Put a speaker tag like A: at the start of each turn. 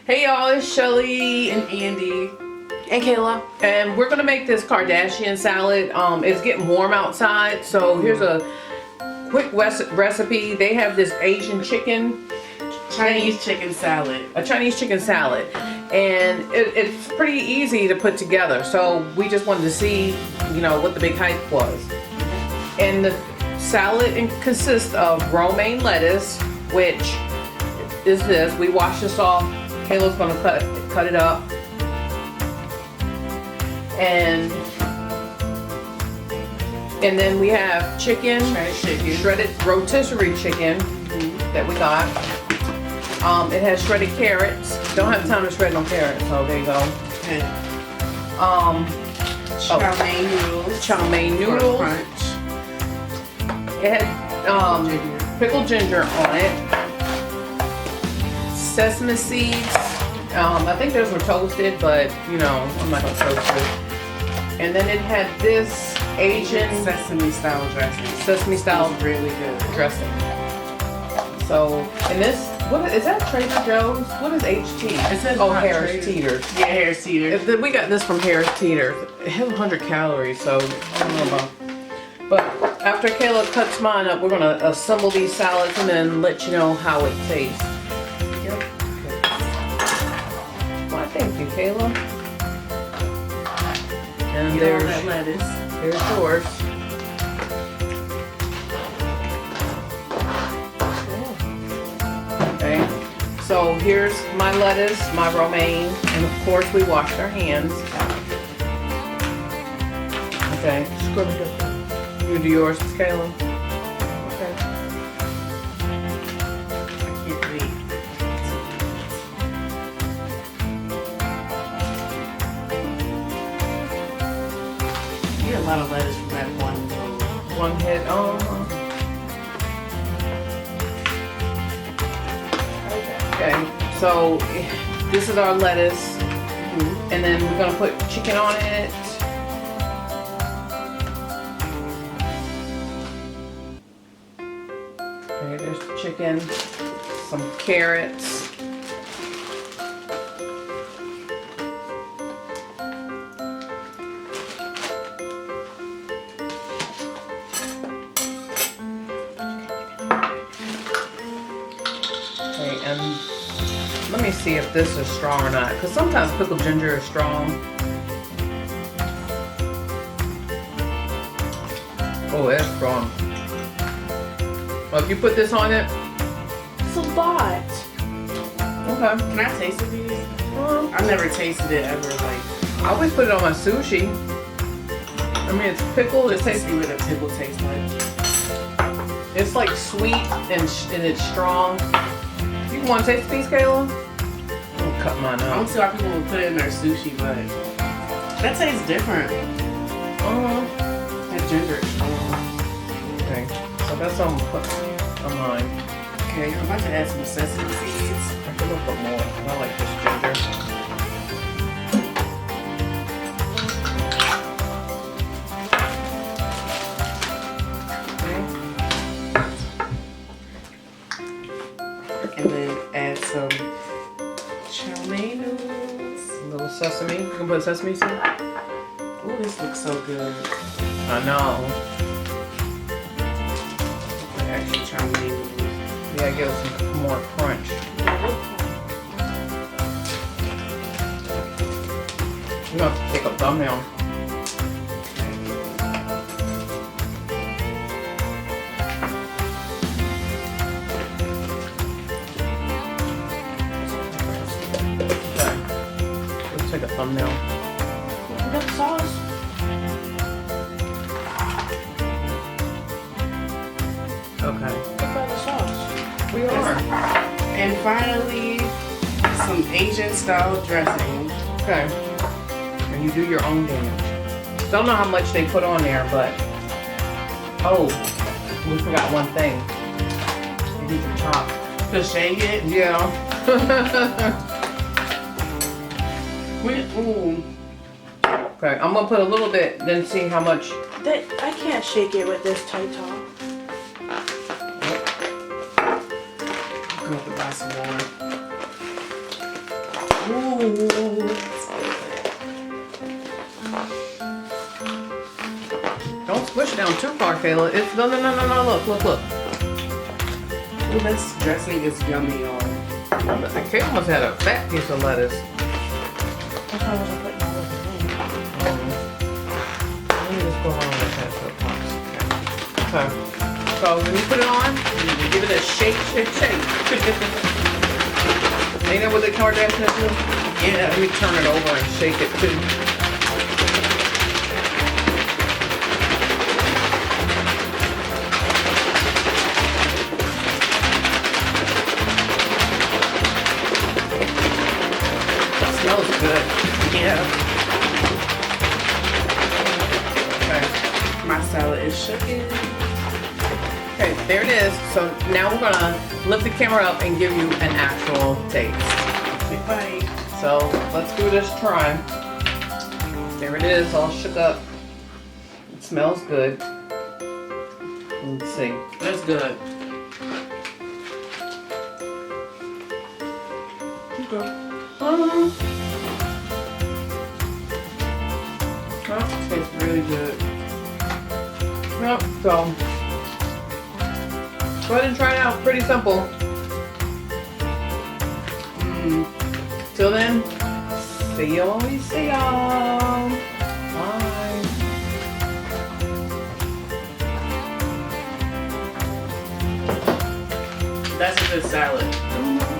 A: Hey y'all, it's Shelly and Andy
B: and Kayla,
A: and we're gonna make this Kardashian salad. It's getting warm outside, so here's a quick recipe. They have this Asian chicken,
B: Chinese chicken salad,
A: a Chinese chicken salad, and it's pretty easy to put together. So we just wanted to see, what the big hype was. And the salad consists of romaine lettuce, which is this. We wash this off. Kayla's gonna cut it up, and then we have shredded rotisserie chicken that we got. It has shredded carrots. Don't have time to shred no carrots, so there you go.
B: Okay.
A: Chow mein noodles.
B: Crunch.
A: It had pickled ginger on it. Sesame seeds. I think those were toasted, but I'm not gonna toast it. And then it had this Asian
B: sesame style dressing.
A: Sesame style,
B: really good
A: dressing. So, and this, what is that? Trader Joe's? What is HT?
B: It says
A: Harris Teeter's.
B: Yeah, Harris Teeter's.
A: We got this from Harris Teeter's. It has 100 calories, so I don't know about. But after Kayla cuts mine up, we're gonna assemble these salads and then let you know how it tastes. Thank you, Kayla. And there's
B: that lettuce.
A: Here's yours. Okay. So here's my lettuce, my romaine, and of course we washed our hands. Okay. You do yours, Kayla.
B: A lot of lettuce from that one
A: hit. Okay, so this is our lettuce, and then we're gonna put chicken on it. Okay, there's the chicken, some carrots. And let me see if this is strong or not, because sometimes pickled ginger is strong. Oh, it's strong. Well, if you put this on it,
B: it's a lot.
A: Okay.
B: Can I taste it, these? I've never tasted it ever.
A: I always put it on my sushi. I mean, it's pickled. It tastes.
B: See what a pickle tastes like.
A: It's like sweet and it's strong. You want to taste a piece, Kayla? I'll cut mine up.
B: I don't see why people would put it in their sushi, but that tastes different. That ginger.
A: Okay, so that's what I'm gonna put on mine.
B: Okay, I'm about to add some sesame seeds.
A: I think I'll put more. I like this ginger.
B: And then add some chow mein noodles.
A: A little sesame. You can put sesame seed.
B: Oh, this looks so good.
A: I know.
B: Actually, chow mein noodles.
A: Yeah, give it some more crunch. You're gonna have to take a thumbnail. Take a thumbnail.
B: We got the sauce.
A: Okay.
B: What about the sauce?
A: We are.
B: And finally, some Asian style dressing.
A: Okay. And you do your own damage. Don't know how much they put on there, but oh, we forgot one thing. You need to chop.
B: To shake it?
A: Yeah. Okay, I'm gonna put a little bit, then see how much.
C: I can't shake it with this tight top.
B: I'm gonna buy some more. Ooh.
A: Don't squish it down too far, Kayla. It's no. Look.
B: Ooh, this dressing is yummy, y'all.
A: Kayla must have had a fat piece of lettuce.
C: That's why I wasn't putting all of it
A: Let me just go around with that so it pops. Okay. So when you put it on, you give it a shake. Ain't that what the Kardashians do?
B: Yeah.
A: Let me turn it over and shake it too. Smells good.
B: Yeah.
A: Okay.
B: My salad is shaking.
A: Okay, there it is. So now we're gonna lift the camera up and give you an actual taste.
B: Big bite.
A: So let's do this try. There it is, all shook up. It smells good. Let's see.
B: That's good. Okay.
A: That
B: Tastes really good.
A: Yep, so go ahead and try it out. Pretty simple. Till then, see you when we see y'all. Bye.
B: That's a good salad.